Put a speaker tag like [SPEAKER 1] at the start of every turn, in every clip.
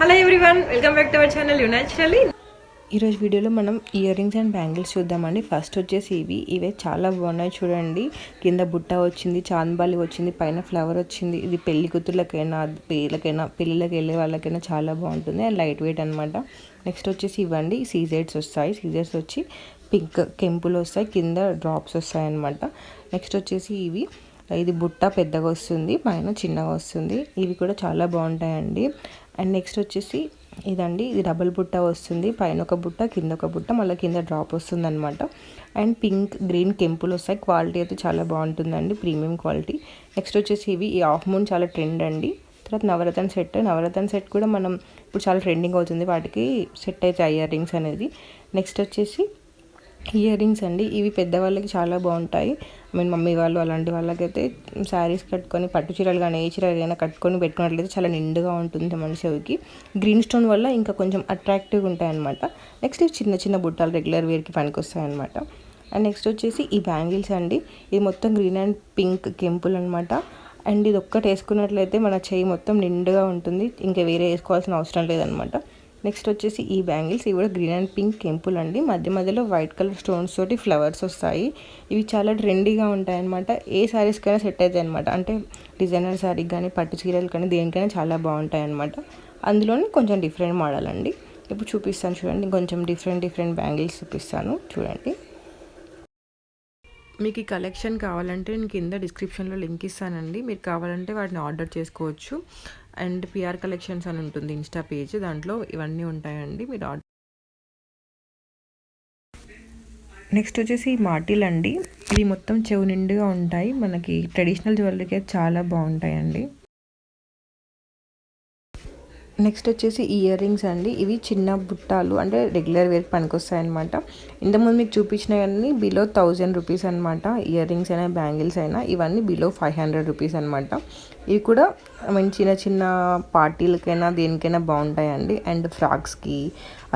[SPEAKER 1] Hello everyone, welcome back to our channel naturally.
[SPEAKER 2] ఈరోజు వీడియోలో మనం ఇయర్ రింగ్స్ అండ్ బ్యాంగిల్స్ చూద్దామండి. ఫస్ట్ వచ్చేసి ఇవే చాలా బాగున్నాయి చూడండి. కింద బుట్ట వచ్చింది, చాంద్బాలి వచ్చింది, పైన ఫ్లవర్ వచ్చింది. ఇది పెళ్లి కూతుర్లకైనా పెళ్ళిళ్ళకి వెళ్ళే వాళ్ళకైనా చాలా బాగుంటుంది అండ్ లైట్ వెయిట్ అనమాట. నెక్స్ట్ వచ్చేసి ఇవ్వండి సీజెడ్స్ వస్తాయి. సీజెడ్స్ వచ్చి పింక్ కెంపులు వస్తాయి, కింద డ్రాప్స్ వస్తాయి అనమాట. నెక్స్ట్ వచ్చేసి ఇది బుట్ట పెద్దగా వస్తుంది, పైన చిన్నగా వస్తుంది. ఇవి కూడా చాలా బాగుంటాయండి. అండ్ నెక్స్ట్ వచ్చేసి ఇది డబుల్ బుట్ట వస్తుంది, పైన ఒక బుట్ట కింద ఒక బుట్ట, మళ్ళీ కింద డ్రాప్ వస్తుంది అనమాట. అండ్ పింక్ గ్రీన్ కెంపులు వస్తాయి. క్వాలిటీ అయితే చాలా బాగుంటుందండి, ప్రీమియం క్వాలిటీ. నెక్స్ట్ వచ్చేసి ఈ హాఫ్ మూన్ చాలా ట్రెండ్ అండి. తర్వాత నవరత్న సెట్ కూడా మనం ఇప్పుడు చాలా ట్రెండింగ్ అవుతుంది, వాటికి సెట్ అవుతాయి ఇయర్ రింగ్స్ అనేది. నెక్స్ట్ వచ్చేసి ఇయర్ రింగ్స్ అండి. ఇవి పెద్దవాళ్ళకి చాలా బాగుంటాయి. మమ్మీ వాళ్ళు అలాంటి వాళ్ళకైతే శారీస్ కట్టుకొని, పట్టు చీరలు కానీ ఏ చీరలు అయినా కట్టుకొని పెట్టుకున్నట్లయితే చాలా నిండుగా ఉంటుంది మన చెవికి. గ్రీన్ స్టోన్ వల్ల ఇంకా కొంచెం అట్రాక్టివ్గా ఉంటాయి అనమాట. నెక్స్ట్ చిన్న చిన్న బుట్టాలు రెగ్యులర్ వేర్కి పనికొస్తాయి అనమాట. అండ్ నెక్స్ట్ వచ్చేసి ఈ బ్యాంగిల్స్ అండి. ఇది మొత్తం గ్రీన్ అండ్ పింక్ కెంపుల్ అనమాట. అండ్ ఇది ఒక్కటి వేసుకున్నట్లయితే మన చెయ్యి మొత్తం నిండుగా ఉంటుంది, ఇంకా వేరే వేసుకోవాల్సిన అవసరం లేదనమాట. నెక్స్ట్ వచ్చేసి ఈ బ్యాంగిల్స్, ఇవి కూడా గ్రీన్ అండ్ పింక్ కెంపుల్ అండి. మధ్యలో వైట్ కలర్ స్టోన్స్ తోటి ఫ్లవర్స్ వస్తాయి. ఇవి చాలా ట్రెండీగా ఉంటాయి అనమాట. ఏ శారీస్కైనా సెట్ అవుతాయి అనమాట. అంటే డిజైనర్ శారీకి కానీ, పట్టు చీరలు కానీ, దేనికైనా చాలా బాగుంటాయి అనమాట. అందులోనే కొంచెం డిఫరెంట్ మోడల్ అండి. ఇప్పుడు చూపిస్తాను చూడండి, కొంచెం డిఫరెంట్ బ్యాంగిల్స్ చూపిస్తాను చూడండి. మీకు ఈ కలెక్షన్ కావాలంటే నేను కింద డిస్క్రిప్షన్లో లింక్ ఇస్తానండి. మీరు కావాలంటే వాటిని ఆర్డర్ చేసుకోవచ్చు. అండ్ పిఆర్ కలెక్షన్స్ అని ఉంటుంది ఇన్స్టా పేజ్, దాంట్లో ఇవన్నీ ఉంటాయండి. మీరు నెక్స్ట్ వచ్చేసి మాటిల్ అండి. ఇవి మొత్తం చెవు నిండుగా ఉంటాయి, మనకి ట్రెడిషనల్ జ్యువెలరీకి చాలా బాగుంటాయండి. నెక్స్ట్ వచ్చేసి ఇయర్ రింగ్స్ అండి. ఇవి చిన్న బుట్టాలు, అంటే రెగ్యులర్ వేర్కి పనికొస్తాయి అనమాట. ఇంతకుముందు మీకు చూపించినవన్నీ బిలో 1000 రూపీస్ అనమాట. ఇయర్ రింగ్స్ అయినా బ్యాంగిల్స్ అయినా ఇవన్నీ బిలో 500 రూపీస్ అనమాట. ఇవి కూడా చిన్న పార్టీలకైనా దేనికైనా బాగుంటాయండి. అండ్ ఫ్రాక్స్కి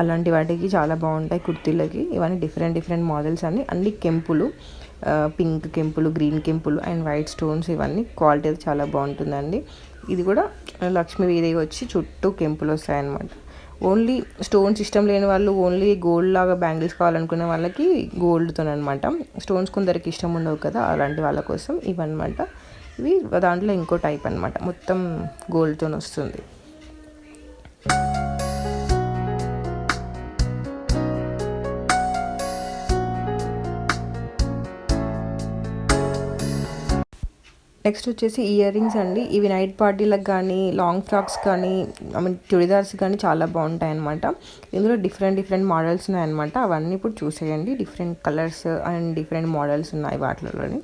[SPEAKER 2] అలాంటి వాటికి చాలా బాగుంటాయి, కుర్తీలకి. ఇవన్నీ డిఫరెంట్ మోడల్స్ అన్ని కెంపులు, పింక్ కెంపులు, గ్రీన్ కెంపులు అండ్ వైట్ స్టోన్స్. ఇవన్నీ క్వాలిటీ అయితే చాలా బాగుంటుందండి. ఇది కూడా లక్ష్మీదేవి వచ్చి చుట్టూ కెంపులు వస్తాయన్నమాట. ఓన్లీ స్టోన్స్ ఇష్టం లేని వాళ్ళు, ఓన్లీ గోల్డ్ లాగా బ్యాంగిల్స్ కావాలనుకునే వాళ్ళకి గోల్డ్తో అనమాట. స్టోన్స్ కొందరికి ఇష్టం ఉండవు కదా, అలాంటి వాళ్ళ కోసం ఇవన్నమాట. ఇవి దాంట్లో ఇంకో టైప్ అనమాట, మొత్తం గోల్డ్తో వస్తుంది. నెక్స్ట్ వచ్చేసి ఇయర్ రింగ్స్ అండి. ఇవి నైట్ పార్టీలకు కానీ, లాంగ్ ఫ్రాక్స్ కానీ, చుడిదార్స్ కానీ చాలా బాగుంటాయి అనమాట. ఇందులో డిఫరెంట్ మోడల్స్ ఉన్నాయన్నమాట. అవన్నీ ఇప్పుడు చూసేయండి. Different colours and different models ఉన్నాయి వాటిలోని.